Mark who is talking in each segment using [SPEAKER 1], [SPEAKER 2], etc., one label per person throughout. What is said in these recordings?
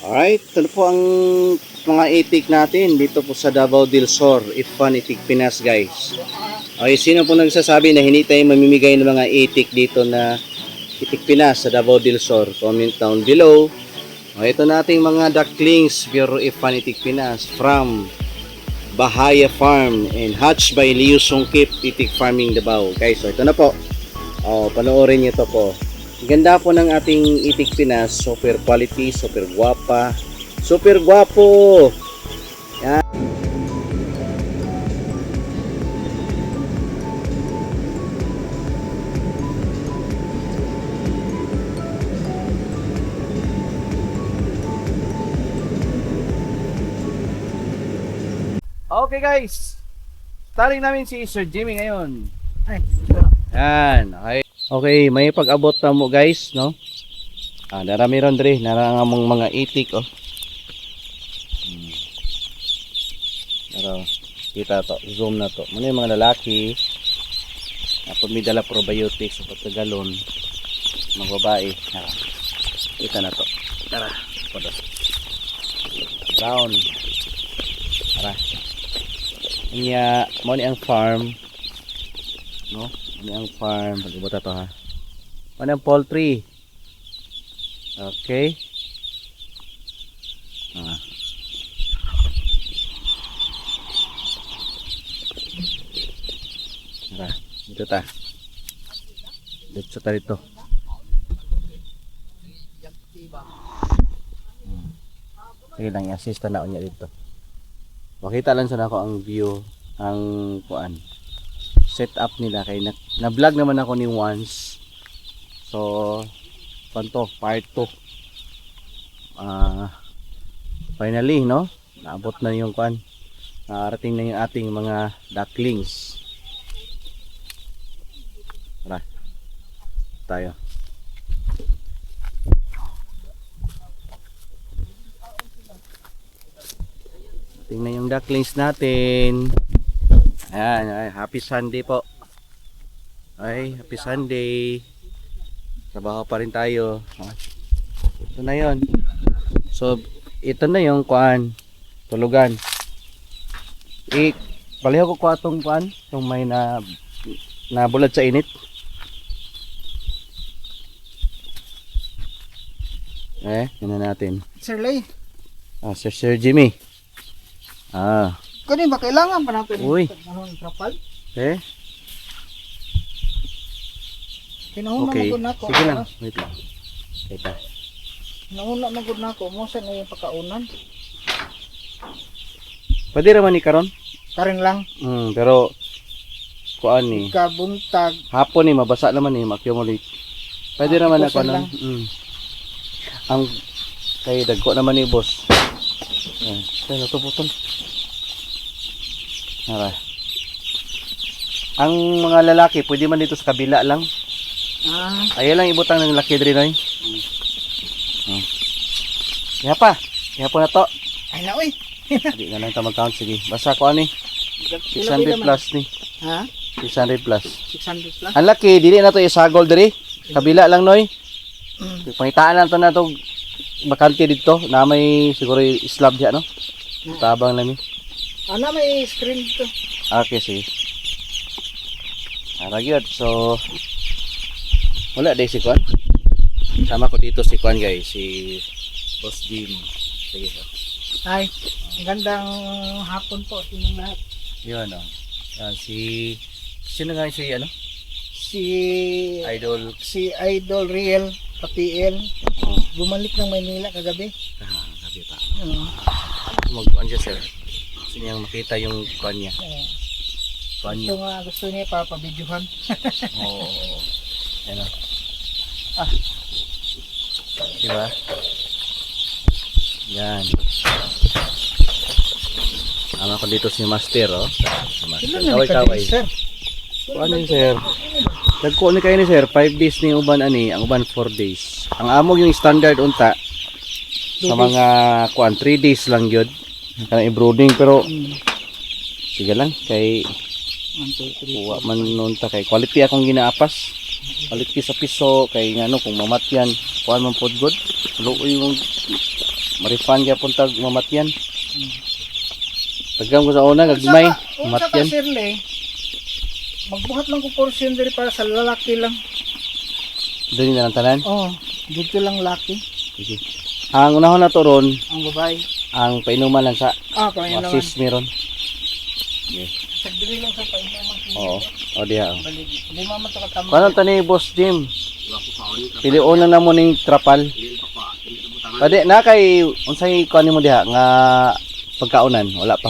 [SPEAKER 1] Alright, ito na po ang mga itik natin dito po sa Davao del Sur, Ifan Itik Pinas, guys. Okay, sino po nagsasabi na hindi tayo mamimigay ng mga itik dito na Itik Pinas sa Davao del Sur? Comment down below. Okay, ito nating mga ducklings, Bureau Ifan Itik Pinas from Bahaya Farm and hatched by Leo Songkip Itik Farming Davao. Guys, so ito na po. Panoorin niyo to po. Ganda po ng ating Itik Pinas, super quality, super guwapa, super guwapo. Yan. Okay guys, starting namin si Sir Jimmy ngayon. Yan, okay. Okay, may pag-abot na mo guys, no? Narami ron dre, narangamong mga itik, oh. Pero, kita to, zoom na to. Muna yung mga lalaki, napod may dala probiotics, upot ka galon, mga babae, kita na to. Tara, podo. Brown. Tara. Inya, mo ni ang farm, no? Ano ang farm? Pag-ibota to ha. Ano ang poultry? Okay. Tara, dito ta. Dito ta dito. Sige lang, i-assist na niya dito. Makita lang sa ako ang view, ang kuan. Setup nila kay na-vlog naman ako ni once. So, panto part 2. Finally, no? Naabot na yung kuan. Nakarating na yung ating mga ducklings. Tara. Tayo. Tingnan yung ducklings natin. Ayan, ay, happy Sunday po. Ay, happy Sunday. Trabaho pa rin tayo. Ito na yon. So, ito na yung kuan, tulugan. Paliho ko ko atong kuan, itong may nabulad sa init. Yun na natin.
[SPEAKER 2] Sir Lay,
[SPEAKER 1] Sir Jimmy.
[SPEAKER 2] kani ba kailangan pa natin
[SPEAKER 1] Uy.
[SPEAKER 2] ng trapal? Kinahuna
[SPEAKER 1] Okay.
[SPEAKER 2] magud nako.
[SPEAKER 1] Sige lang. Wait lang. Kita.
[SPEAKER 2] Kinahuna magud nako mo sa na yung pagkaunan.
[SPEAKER 1] Pwede raman ni karon.
[SPEAKER 2] Karing lang
[SPEAKER 1] Pero kuan ni
[SPEAKER 2] kabuntag.
[SPEAKER 1] hapon ni mabasa naman ni ma-accumulate. Pwede naman na
[SPEAKER 2] ipusin
[SPEAKER 1] kuan.
[SPEAKER 2] lang.
[SPEAKER 1] Ang kay dagko naman ni boss. Tayo natuputol. Ang mga lalaki pwede man dito sa kabila lang. Ayan lang ibutang ng laki diri noy. Yapa na to.
[SPEAKER 2] Ay na oy.
[SPEAKER 1] Hindi na lang ta mag-count, sige. Basta ko ani 600 plus ni.
[SPEAKER 2] Ha?
[SPEAKER 1] 600 plus.
[SPEAKER 2] 600 plus.
[SPEAKER 1] Ang laki dili na to isagol diri. Kabila lang noy. Pangitaan lang to na to bakante dito na may siguro slab diha no. Tabang lang ni.
[SPEAKER 2] Ana may screen to.
[SPEAKER 1] Okay, sige. Gyud. So wala day si Kwan. Sama ko dito si Kwan guys, si Boss Jim. Sige.
[SPEAKER 2] Ay, gandang hapon po sa inyong lahat.
[SPEAKER 1] Yun sino nga si ano?
[SPEAKER 2] Si Idol Real PL. Bumalik ng Maynila kagabi.
[SPEAKER 1] Sabi pa.
[SPEAKER 2] Oo.
[SPEAKER 1] Mag-on siya sir. Gusto niyang makita yung Kwan niya. Kwan niya.
[SPEAKER 2] Gusto niya papabidyohan.
[SPEAKER 1] Oo. Ano? Diba? Yan. Ama ko dito si Master, oh. Si Master. Kaway-kaway.
[SPEAKER 2] Sir.
[SPEAKER 1] Ano yun, sir? Nagko ni kayo ni sir, 5 days ni uban ani, ang uban 4 days. Ang amog yung standard unta sa mga kuan 3 days lang gyud. Kana i-brooding pero sige lang kay
[SPEAKER 2] 1, 2, 3.
[SPEAKER 1] kuha man nunta kay quality akong ginaapas. Quality sa piso kay ngano kung mamatyan, kuan man pod good. Luoy yung Marifan kaya puntag mamatyan. Tagam ko sa una, gagmay,
[SPEAKER 2] Unsa ka
[SPEAKER 1] mamatyan.
[SPEAKER 2] sirle? Magbuhat lang ko portion diri para sa lalaki lang.
[SPEAKER 1] Doon na lang tanan.
[SPEAKER 2] Oh, dito lang laki.
[SPEAKER 1] Sige. Ang unahon na to ron,
[SPEAKER 2] Ang babae.
[SPEAKER 1] ang painuman lang sa
[SPEAKER 2] Kaya naman.
[SPEAKER 1] masis meron. Okay.
[SPEAKER 2] Sagdiri lang sa painuman.
[SPEAKER 1] Oo. O diha.
[SPEAKER 2] Balik. Di mama to katama.
[SPEAKER 1] Paano tani Boss Jim? Pilion na namo ning trapal. Pwede na kay unsay kuan nimo diha nga pagkaunan, wala pa.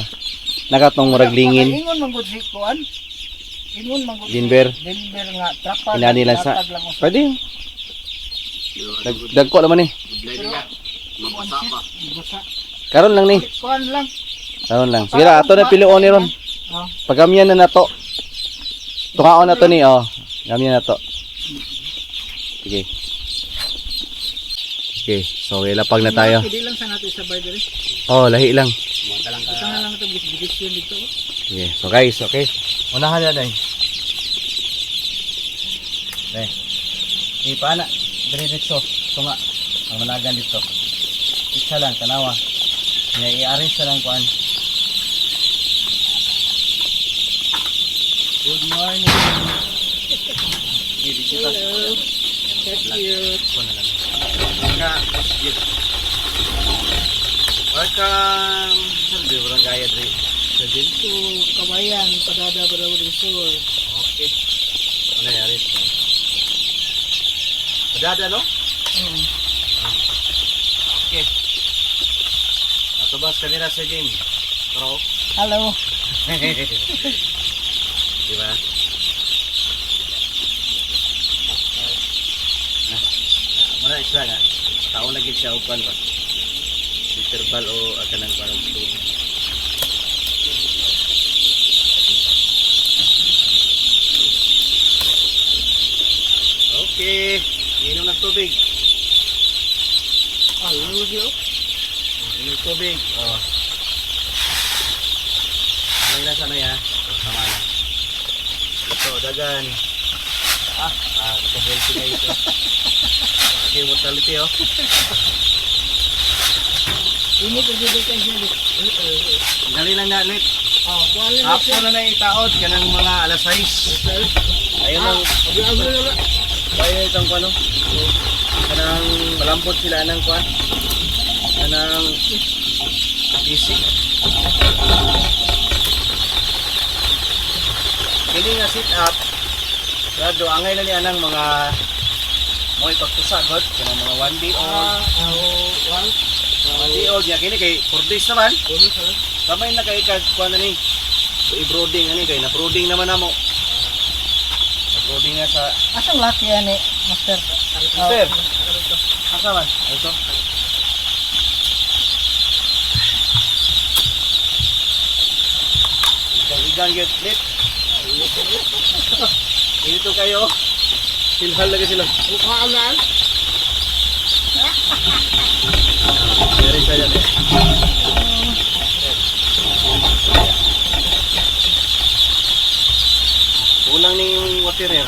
[SPEAKER 1] Nakatong murag lingin.
[SPEAKER 2] Ingon man gud si kuan. Ingon man gud.
[SPEAKER 1] Dinber.
[SPEAKER 2] Dinber nga trapal.
[SPEAKER 1] Inani lang sa.
[SPEAKER 2] latag lang usa.
[SPEAKER 1] Pwede. Dagko naman ni.
[SPEAKER 2] Basa.
[SPEAKER 1] Karon lang ni.
[SPEAKER 2] Kuan lang.
[SPEAKER 1] Karon lang. Sige ra ato na pilion ni ron.
[SPEAKER 2] Oh.
[SPEAKER 1] Pagamyan na nato. Tungaon na to ni oh. Gamyan na to. Sige. Okay, so ilapag na tayo.
[SPEAKER 2] Hindi lang sa natin sa diri.
[SPEAKER 1] Oh, lahi lang.
[SPEAKER 2] Basta na lang ito bisbis yun dito.
[SPEAKER 1] Okay, so guys, okay. Unahan na dai. Eh. Ipana, diretso. Tunga. Ang managan dito. Isa lang tanawa. Nga i-arrange sa lang kuan. Good morning.
[SPEAKER 2] Hello. Thank you.
[SPEAKER 1] Welcome sa Barangay Adri. Sa din.
[SPEAKER 2] So, kabayan, padada ba daw dito?
[SPEAKER 1] Okay. Ano yari? Padada no? Okay. Ato ba sa kanila sa Jim? Pro.
[SPEAKER 2] Hello.
[SPEAKER 1] Diba? Mara isla nga. Tao lagi siya upan ba? Interbal o akanang parang ito. Okay. Inom ng tubig.
[SPEAKER 2] Hello, yo.
[SPEAKER 1] Inom tubig. Oh. May nasa na ya? Sama na. Ito, dagan. Ito healthy na ito. Okay, mortality oh.
[SPEAKER 2] Ini ko dito kay Jelly.
[SPEAKER 1] Dali lang na ulit.
[SPEAKER 2] Oh, kuan lang.
[SPEAKER 1] Hapon na na itaod. Kanang mga alas 6. Ayun ang bayo itong kuano. Kanang malambot sila ng kuan. Kanang bisik. Kini nga sit up. Rado angay na ni anang mga mo ipagtusagot kanang mga 1 day old. 1 day old ya kini kay 4 days naman. Kamay na kay kag kuan na ni. I-brooding ani kay na brooding naman namo. Na-brooding nga sa
[SPEAKER 2] Asang laki yan eh, master.
[SPEAKER 1] Master. Asa man? Ito. Igang get lit. Dito kayo. Silhal lagi sila.
[SPEAKER 2] Ukaalan?
[SPEAKER 1] Dari saja deh. Kulang nih yung water ya.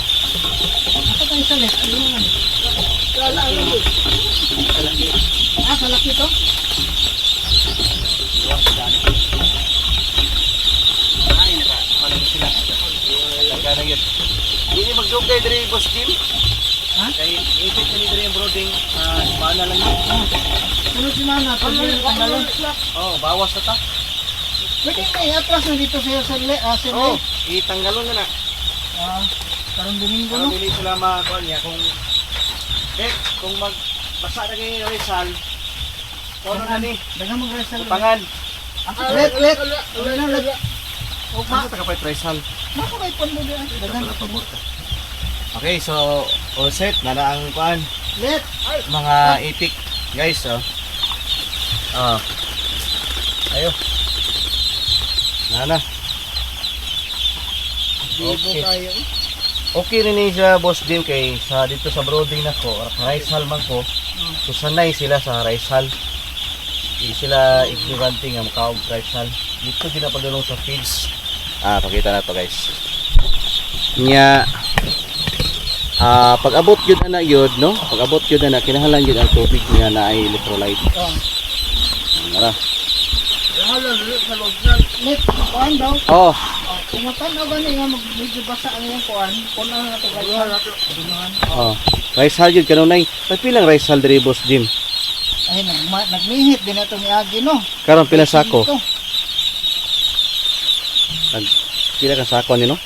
[SPEAKER 2] Ako tayo sa left. Ano naman? Sa laki to?
[SPEAKER 1] Ay, naka sila. Nagkana yun. Hindi magdugay dari boss Jim.
[SPEAKER 2] Ha?
[SPEAKER 1] Kay ipit na dari yung brooding. Paano lang yun?
[SPEAKER 2] Sunod si Mana. Pag yung tanggalon.
[SPEAKER 1] Oh, bawas na ta.
[SPEAKER 2] Pwede na i-atras na dito sa
[SPEAKER 1] Oh, itanggalon na na.
[SPEAKER 2] Karong Domingo
[SPEAKER 1] Para
[SPEAKER 2] no?
[SPEAKER 1] dili sila makuha niya kung magbasa na kayo ng Rizal. Kung ano ni?
[SPEAKER 2] Dagang mag-resal.
[SPEAKER 1] Utangan.
[SPEAKER 2] Let. Wala na, let.
[SPEAKER 1] Ano taga pa Rizal?
[SPEAKER 2] Mako kay pon mo diyan. Dagang pabor.
[SPEAKER 1] Okay, so all set na na ang kuan.
[SPEAKER 2] Let.
[SPEAKER 1] Mga itik guys, oh. Oh. Ayo. Na.
[SPEAKER 2] Bibo
[SPEAKER 1] Okay.
[SPEAKER 2] kayo.
[SPEAKER 1] Okay rin ni sa boss din kay sa dito sa brooding nako, Rizal man ko. So sanay sila sa Rizal. Di sila ignorante nga makaog Rizal. Dito ginapadulong sa feeds. Pakita na to guys. Nya pag abot yun na yun, no? Pag abot yun na kinahanglan yun ang tubig niya na ay electrolyte. Nara.
[SPEAKER 2] Net, kuan daw.
[SPEAKER 1] Oh,
[SPEAKER 2] Kung matanaw gani nga medyo basa ang iyang kuan, kuan na nato kaya dunahan.
[SPEAKER 1] oh. Rice hull yun kanunay. Pagpilang rice hull diri Boss Jim.
[SPEAKER 2] Ay nagmihit din ato ni Agi no.
[SPEAKER 1] Karon pila sako?
[SPEAKER 2] Ito.
[SPEAKER 1] Pila ka sako ni no?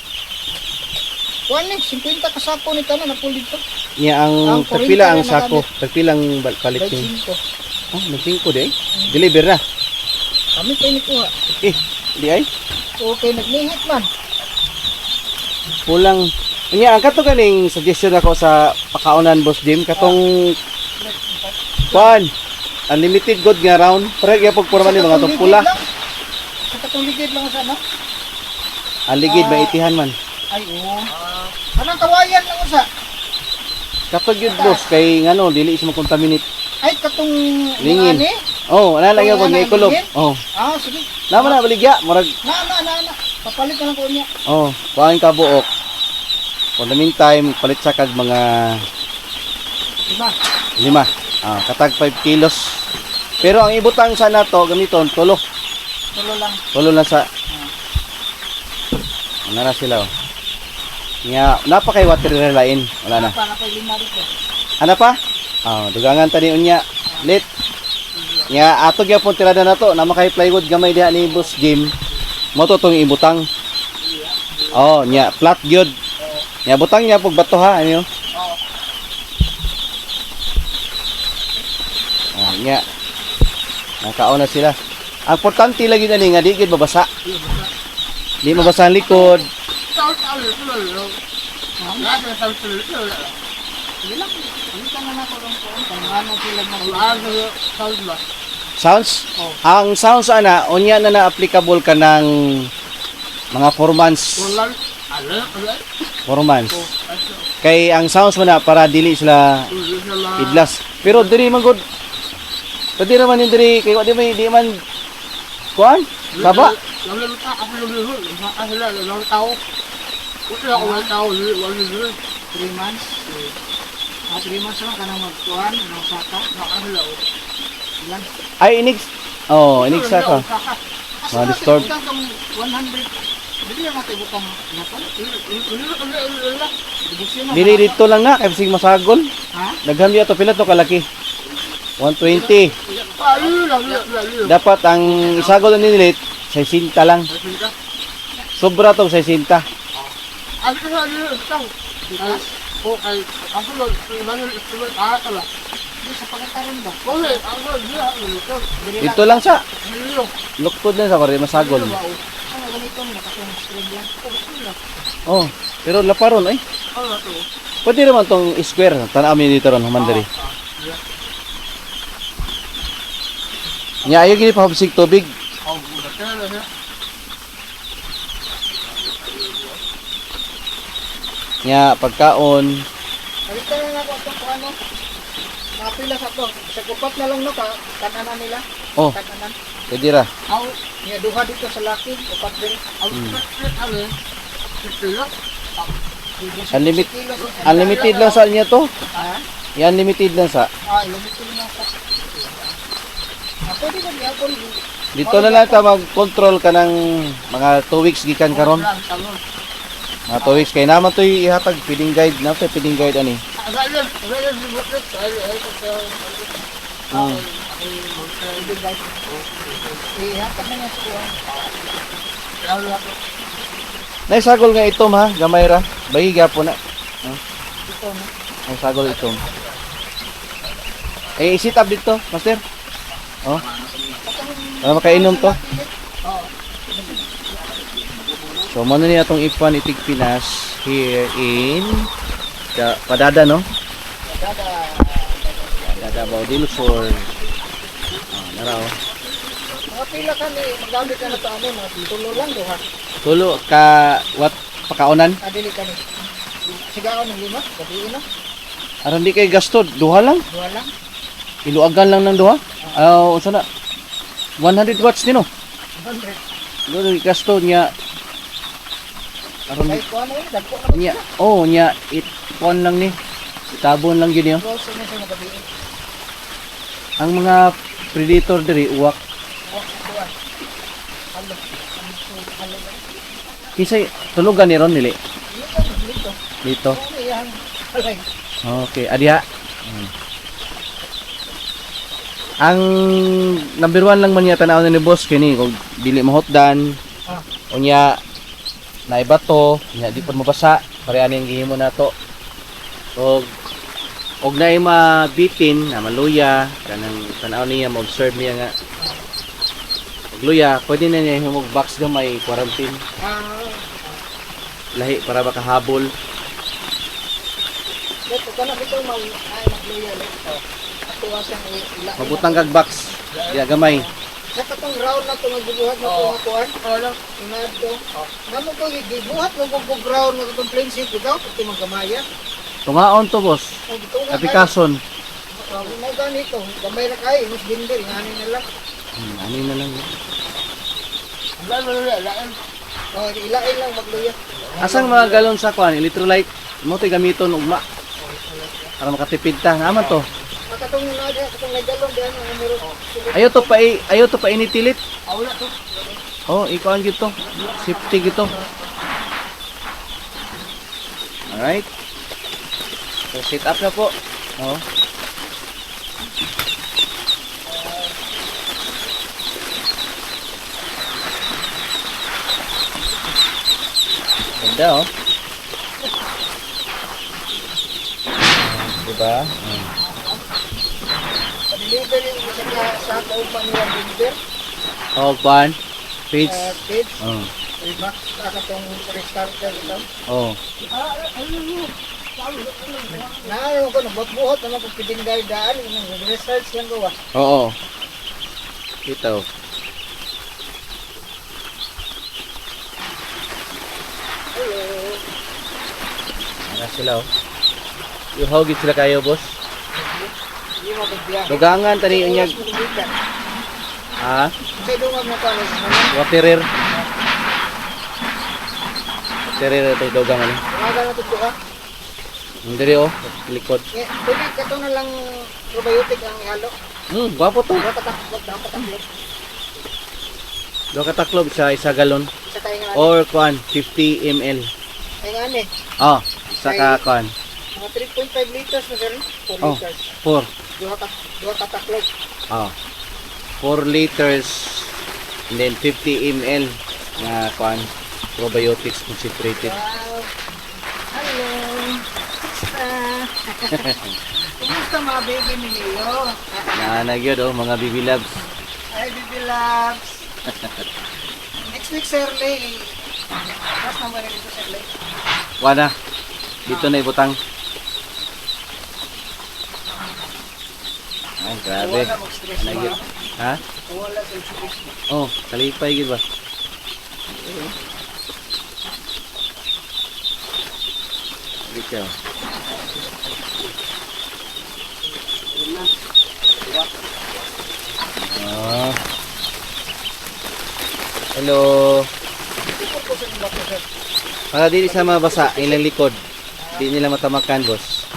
[SPEAKER 2] Kuan ni 50 ka sako ni tanan na puli to.
[SPEAKER 1] Niya ang
[SPEAKER 2] Ang
[SPEAKER 1] tagpila ang
[SPEAKER 2] 40 na
[SPEAKER 1] sako, tagpilang palit
[SPEAKER 2] By
[SPEAKER 1] ni.
[SPEAKER 2] 5.
[SPEAKER 1] Oh, nagtingko di ay. Deliver na.
[SPEAKER 2] Kami kay ni kuha.
[SPEAKER 1] Eh, di ay.
[SPEAKER 2] Okay, nagmihit man.
[SPEAKER 1] Kulang. Niya ang kato kaning suggestion ako sa pakaunan Boss Jim katong kuan unlimited good nga round. Para gyapon porma ni mga tong pula.
[SPEAKER 2] Sa katong ligid lang sa no?
[SPEAKER 1] Ang ligid maitihan man.
[SPEAKER 2] Ay oo. Anong kawayan lang sa?
[SPEAKER 1] Kapag yun boss kay ngano dili is mo contaminate.
[SPEAKER 2] Ay katong
[SPEAKER 1] Lingin.
[SPEAKER 2] mga ani?
[SPEAKER 1] Oh, ana lang
[SPEAKER 2] Kaya
[SPEAKER 1] gyapon
[SPEAKER 2] nga
[SPEAKER 1] nga ikulog.
[SPEAKER 2] lingin?
[SPEAKER 1] Oh.
[SPEAKER 2] Ah, sige.
[SPEAKER 1] Naman na baligya murag
[SPEAKER 2] Na. Papalit na lang ko niya.
[SPEAKER 1] oh, kuan ka buok. For the meantime, palit sa kag mga
[SPEAKER 2] Diba?
[SPEAKER 1] 5. Katag 5 kilos. Pero ang ibutang sa nato gamiton tulo.
[SPEAKER 2] Tulo lang.
[SPEAKER 1] Tulo lang sa ano na sila oh. Nga napakay water relain. Wala na.
[SPEAKER 2] Para kay 5 dito.
[SPEAKER 1] Ano pa? Dugangan tani unya. Lit. Nga ato gyapon tirada nato na makay plywood gamay diha ni Boss Jim. Mo to tong ibutang. Oh, nya flat gyud. Nya butang niya pug bato ha, ano?
[SPEAKER 2] Oo.
[SPEAKER 1] Nya. Nakaon na sila. Ang importante lagi na nga di gid mabasa. Di mabasa ang likod.
[SPEAKER 2] Sige lang. Ano ka na ako lang po? Kung ano sila mag
[SPEAKER 1] Sounds?
[SPEAKER 2] Oh.
[SPEAKER 1] Ang sounds ana unya na na-applicable ka ng mga 4 months. 4 months. Kay ang sounds mo na para dili sila idlas. Pero diri man gud. Pwede naman yung diri kay di man kuan? Baba.
[SPEAKER 2] 3 months. 3 months lang ka na magkuhan. Anong saka? Ilan?
[SPEAKER 1] Ay inig. Oh, inig sa ka. Ma-disturb.
[SPEAKER 2] 100. Bili lang natin butang napan.
[SPEAKER 1] Dili dito lang na kay sig masagol.
[SPEAKER 2] Ha?
[SPEAKER 1] Daghan biya to pila to kalaki. 120. Dapat ang isagol ni nilit 60 lang. Sobra to 60.
[SPEAKER 2] Di sa pagkakaroon ba?
[SPEAKER 1] Dito lang sa luktod lang sa pare masagol.
[SPEAKER 2] Ano ganito mo nakatong screen lang.
[SPEAKER 1] Oh, pero laparon ay. Pwede naman tong square. Tanaw mi dito ron humandari. Nya ayo gini pahubsig tubig. Nya pagkaon.
[SPEAKER 2] Halika na ako ito kung ano. Nakapila sa to. Sa kupat na lang no, kananan nila.
[SPEAKER 1] Oh,
[SPEAKER 2] Kananan.
[SPEAKER 1] pwede ra.
[SPEAKER 2] Aw, niya duha dito sa laki. Kupat din.
[SPEAKER 1] Unlimited lang sa niya to.
[SPEAKER 2] Ha?
[SPEAKER 1] Yan limited lang sa.
[SPEAKER 2] Limited lang sa. Pwede na niya po.
[SPEAKER 1] Dito na lang ta mag-control ka ng mga 2 weeks gikan karon. Mga 2 weeks kay naman to ihatag feeding guide na to feeding guide ani.
[SPEAKER 2] Ihatag na niya sa kuwan.
[SPEAKER 1] Naisagol nga itom ha, gamay ra. Bahiga po na.
[SPEAKER 2] Ito no.
[SPEAKER 1] Ang sagol itom. Eh, sit up dito, master. Oh. Para makainom to. So, mano niya itong Ifan Itig Pinas here in Padada, no? Padada, Baudil for naraw.
[SPEAKER 2] Mga pila ka ni, magamit ka na ito ano, mga tulo lang duha.
[SPEAKER 1] Tulo ka, what, pakaunan?
[SPEAKER 2] Adili ka ni. Sigaw ng 5, gabiin na.
[SPEAKER 1] Aram di kay gasto, duha lang.
[SPEAKER 2] Duha lang.
[SPEAKER 1] Iluagan lang ng duha. Unsa na? 100 watts din, no?
[SPEAKER 2] 100.
[SPEAKER 1] Doon gasto niya. Aram
[SPEAKER 2] Kahit kung ano yun, dagpo na.
[SPEAKER 1] niya. Oh, niya kuan lang ni. Itabon lang yun yun.
[SPEAKER 2] Close na siya gabiin.
[SPEAKER 1] Ang mga predator diri uwak.
[SPEAKER 2] kuan. Halo. Halo.
[SPEAKER 1] Kisay tulugan ni ron dili
[SPEAKER 2] Dito.
[SPEAKER 1] dito.
[SPEAKER 2] Ano yan? Alay.
[SPEAKER 1] Okay, adiha. Ang number 1 lang man niya tanaw ni boss kini kung dili mahotdan.
[SPEAKER 2] Ah.
[SPEAKER 1] Unya naibato, nya di pud mabasa, pareha ning gihimo nato. Og naay mabitin na maluya kanang tanaw niya ma-observe niya nga og luya, pwede na niya himog box gamay quarantine lahi para makahabol.
[SPEAKER 2] Dito kana dito may ay magluya dito. Ato asang ila.
[SPEAKER 1] Mabutang kag box, diya gamay.
[SPEAKER 2] Sa katong ground na to magbubuhat na to nga kuan. Ano? Inadto. Namo ko gibuhat mo kung ground mo katong plain sheet bitaw pati magamaya.
[SPEAKER 1] Tungaon to boss,
[SPEAKER 2] Oh, dito na.
[SPEAKER 1] apikason.
[SPEAKER 2] Mo ganito, gamay na kay mas binder ngani na lang.
[SPEAKER 1] Ano na lang yun.
[SPEAKER 2] Oh, ilain lang magluya.
[SPEAKER 1] Asang mga galon sa kwan, electrolyte, mo to'y gamiton ugma. Para makatipid ta, naman to.
[SPEAKER 2] Makatong na dia, katong nagalon diyan ang numero.
[SPEAKER 1] Ayaw to pa initilit.
[SPEAKER 2] Awla to.
[SPEAKER 1] Oh, ikuan gito. Safety gito. Alright. So, sit up na po. Oh. Ganda oh. Diba?
[SPEAKER 2] Deliver yung sa kaupan nila binder.
[SPEAKER 1] Oh, ban. Page.
[SPEAKER 2] Page.
[SPEAKER 1] Oh.
[SPEAKER 2] Max katong restarter ito.
[SPEAKER 1] Oh.
[SPEAKER 2] Naayon ko nabot-buhot naman kung pwedeng daan ng research lang ko ah.
[SPEAKER 1] Oo. Ito.
[SPEAKER 2] Hello.
[SPEAKER 1] Ano sila oh. Yuhawgit sila kayo boss.
[SPEAKER 2] Hindi mo pagbiyahe.
[SPEAKER 1] Dugangan tani unyag. Ha?
[SPEAKER 2] Kasi dumag na pala sa mga.
[SPEAKER 1] Waterer. Waterer ito dugangan eh.
[SPEAKER 2] Umaga na ito ka.
[SPEAKER 1] Ang diri oh, likod.
[SPEAKER 2] Pwede ka ito na lang probiotic ang ihalo.
[SPEAKER 1] Gwapo to.
[SPEAKER 2] Dapat
[SPEAKER 1] Do kataklob sa isa galon
[SPEAKER 2] sa tayo nga.
[SPEAKER 1] or kuan 50 ml.
[SPEAKER 2] Ay nga ni.
[SPEAKER 1] Oh, isa ka kuan.
[SPEAKER 2] Mga 3.5 liters na sir. 4
[SPEAKER 1] Oh,
[SPEAKER 2] liters.
[SPEAKER 1] 4.
[SPEAKER 2] Duha ka taklog.
[SPEAKER 1] Oh. 4 liters and then 50 ml na kuan probiotics concentrated.
[SPEAKER 2] Wow. Hello. Kumusta mga baby ninyo?
[SPEAKER 1] Nagyod oh, mga baby loves.
[SPEAKER 2] Hi baby loves. Next week Sir Lay. Mas naman rin dito Sir Lay.
[SPEAKER 1] Wala. Dito na ibutang. Ay, grabe.
[SPEAKER 2] Wala mag-stress
[SPEAKER 1] Nagyod.
[SPEAKER 2] ba?
[SPEAKER 1] Ha?
[SPEAKER 2] Wala sa stress.
[SPEAKER 1] Oh, kalipay gid ba? Dito. Ah. Hello.
[SPEAKER 2] Ito po sa mga po Sir.
[SPEAKER 1] Para dili sa mabasa ilang likod. Di nila matamakan, boss.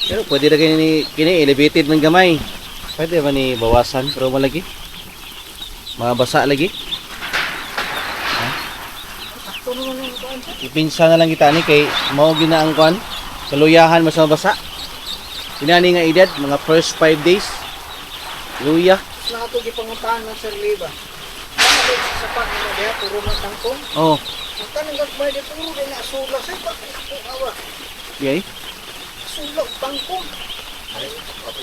[SPEAKER 1] Pero pwede na kini elevated man gamay. Pwede ba ni bawasan pero malagi? Mabasa lagi.
[SPEAKER 2] Sakto naman yung kuhan Sir.
[SPEAKER 1] Ipinsa na lang kita ni kay mao gina ang kuan. Kaluyahan mas mabasa. Inani nga edad mga first 5 days. Luya.
[SPEAKER 2] Mas na ito gipanguntahan ng Sir Lay ba? Ano ba yung sapat nila diya? Puro na tangkong.
[SPEAKER 1] Oh,
[SPEAKER 2] Ang tanong gagmay dito puro din na asula Sir. Bakit ito awa?
[SPEAKER 1] yay.
[SPEAKER 2] Asula tangkong.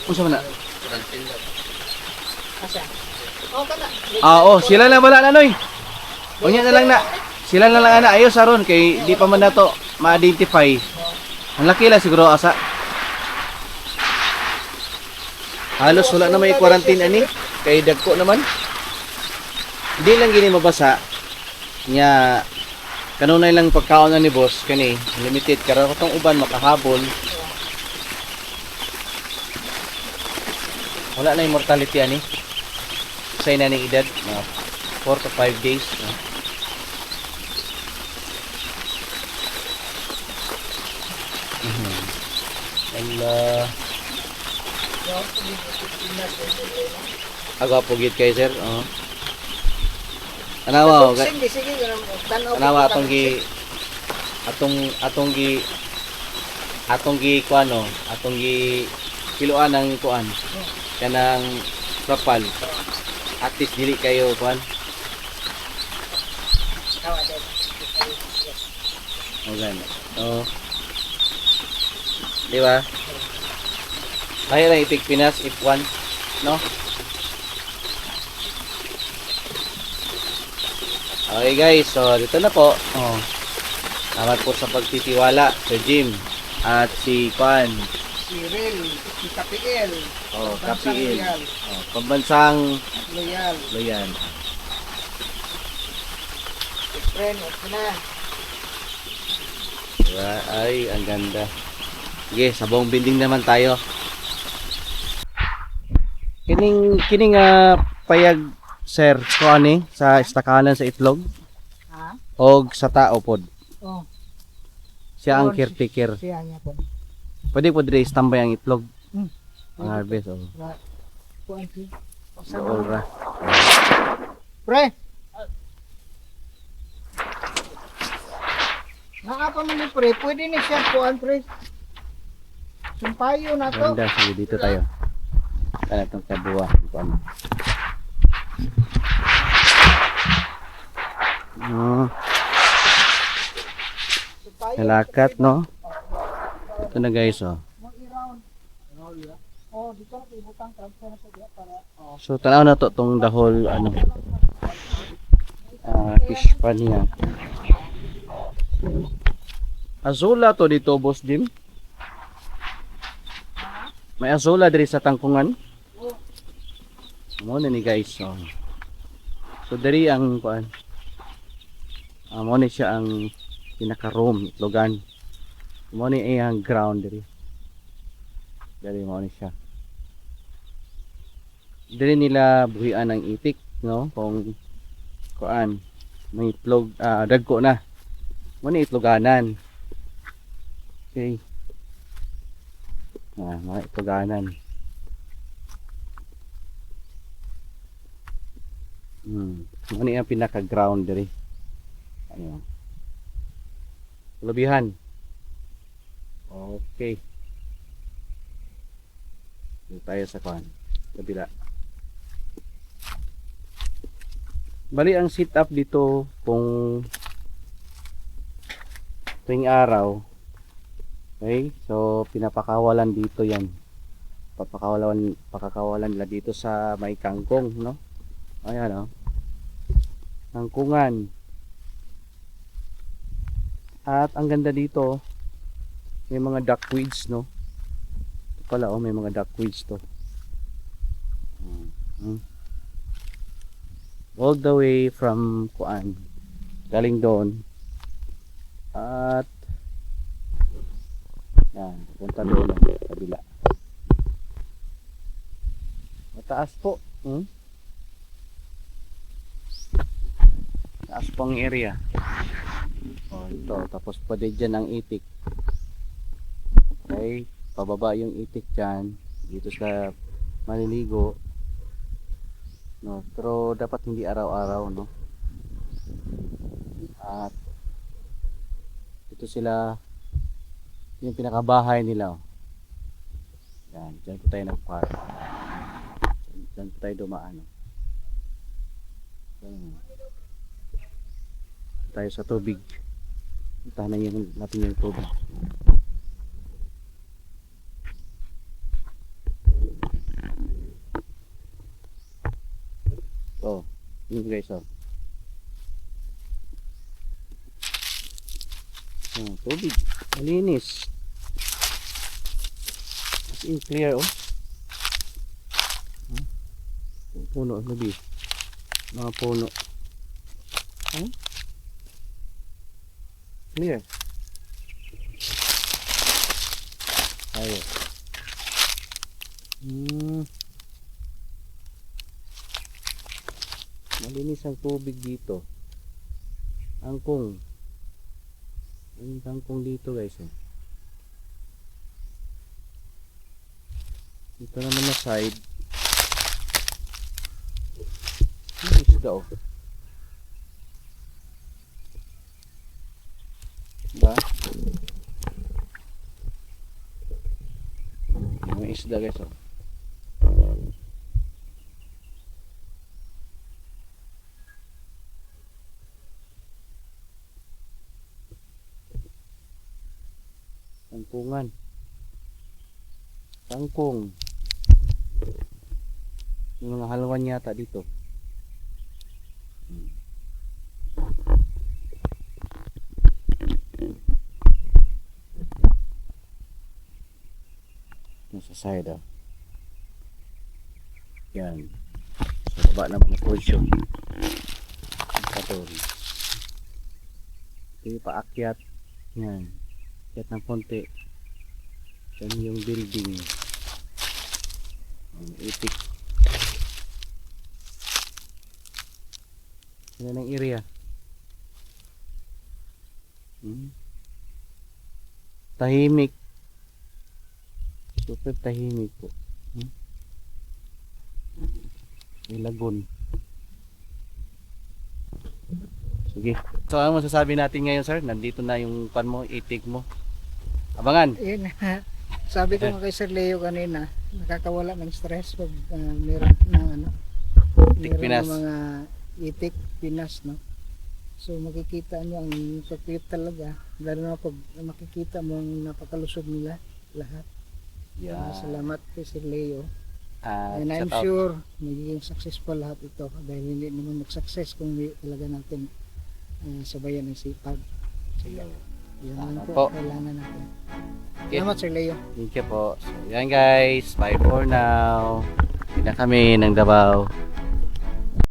[SPEAKER 1] Unsa man na?
[SPEAKER 2] Asa? Oh kana.
[SPEAKER 1] Oh, sila na wala na noy. Unya na lang na. Sila na lang ana ayos aron kay di pa man nato ma-identify. Ang laki lang siguro asa. Halos wala na may quarantine ani kay dagko naman. Di lang gini mabasa nya kanunay lang pagkaon na ni boss kani limited karon katong uban makahabol. Wala na yung mortality ani. Sa ina ning edad mga 4 to 5 days. Allah.
[SPEAKER 2] Daw ko dito Pilipinas yung problema.
[SPEAKER 1] Agwapo gid kay sir. Oh. Anawa,
[SPEAKER 2] Sige, sige, tanaw.
[SPEAKER 1] anawa atong gi kuano, atong gi kiluan ng kuan. Kanang trapal. At least dili kayo kuan. Okay. Oh. Di ba? Kaya lang itik Pinas if one, no? Okay guys, so dito na po. Oh. Salamat po sa pagtitiwala sa Jim at si Kwan.
[SPEAKER 2] Si Rel, si Kapiel.
[SPEAKER 1] Oh,
[SPEAKER 2] Pambansang
[SPEAKER 1] Kapiil.
[SPEAKER 2] Loyal.
[SPEAKER 1] Oh, pambansang
[SPEAKER 2] Loyal.
[SPEAKER 1] Loyan.
[SPEAKER 2] Friend, okay na.
[SPEAKER 1] Diba? Ay, ang ganda. Sige, sa buong building naman tayo. Kining payag sir ko ani sa istakanan sa itlog
[SPEAKER 2] Ha?
[SPEAKER 1] og sa tao pod.
[SPEAKER 2] Oh,
[SPEAKER 1] Siya ang
[SPEAKER 2] Oo,
[SPEAKER 1] caretaker.
[SPEAKER 2] siya niya po.
[SPEAKER 1] Pwede po dire standby ang itlog.
[SPEAKER 2] Hmm.
[SPEAKER 1] Ang harvest oh.
[SPEAKER 2] Kuan si.
[SPEAKER 1] Dool ra.
[SPEAKER 2] Pre. Naapa man ni pre, pwede ni siya kuan pre. Sumpayo na to.
[SPEAKER 1] Ganda, sige dito tayo. Kana tong kabuwa kuan. No,
[SPEAKER 2] Sumpayo.
[SPEAKER 1] kalakat no. Ito na guys oh.
[SPEAKER 2] Mag-i-round. Oh, dito ibutang transfer na to diya para
[SPEAKER 1] So tanaw na to tong the whole ano fish pan niya. Azola to dito boss Jim. May azola diri sa tangkungan. Mo na ni guys so. So diri ang kuan. Mo ni siya ang pinaka-room itlogan. Mo ni ang ground diri. Diri mo ni siya. Dili nila buhian ng itik no kung kuan may itlog dagko na mo ni itloganan. Okay, mga itloganan. Mo ni ang pinaka ground diri ano labihan. Okay, dito tayo sa kuan kabila. Bali ang sit up dito kung tuwing araw. Okay? So pinapakawalan dito 'yan. Pakakawalan nila dito sa may kangkong, no? Ayan, oh. Kangkungan. At ang ganda dito, may mga duckweeds, no? Ito pala, oh, may mga duckweeds to. All the way from Kuan galing doon at yan, punta doon sa kabila. Mataas po taas po ang area. Ito, tapos pwede dyan ang itik. Okay, pababa yung itik dyan dito sa maliligo. No, pero dapat hindi araw-araw, no? At ito sila yung pinakabahay nila. Oh. Yan, dyan po tayo nagpark. Dyan po tayo dumaan. Yan. Tayo sa tubig. Puntahan natin yung tubig. Oh, yun guys, oh. Tubig, malinis. As in clear, oh. Puno, nabi. Mga puno. Clear. Ayo. Malinis ang tubig dito. Angkong. Ang angkong dito guys. Dito naman na side. May isda oh. Diba? May isda guys oh. Tangkungan. Tangkong. Yung mga halawan yata dito. Nasa side ah. Yan. Sa baba naman na portion. Ito yung paakyat. Yan. Akyat ng konti. Yan yung building. Ang itik. Yan ang area. Tahimik. Super tahimik po. Ilagon. Sige. So ano masasabi natin ngayon sir? Nandito na yung pan mo, itik mo. Abangan.
[SPEAKER 2] Yun. Sabi ko nga kay Sir Leo kanina, nakakawala ng stress pag meron na
[SPEAKER 1] Itik
[SPEAKER 2] meron
[SPEAKER 1] Pinas.
[SPEAKER 2] ng mga itik Pinas, no? So makikita nyo ang cute talaga, lalo na pag makikita mo ang napakalusog nila lahat.
[SPEAKER 1] Yeah.
[SPEAKER 2] Salamat kay Sir Leo.
[SPEAKER 1] At
[SPEAKER 2] And I'm
[SPEAKER 1] shout out.
[SPEAKER 2] sure magiging successful lahat ito dahil hindi naman mag-success kung hindi talaga natin sabayan ng sipag. So, yan
[SPEAKER 1] Tama
[SPEAKER 2] lang
[SPEAKER 1] po.
[SPEAKER 2] po kailangan natin.
[SPEAKER 1] Okay.
[SPEAKER 2] Salamat Sir Leo.
[SPEAKER 1] Thank you po. So yan guys, bye for now. Hindi na kami ng Davao.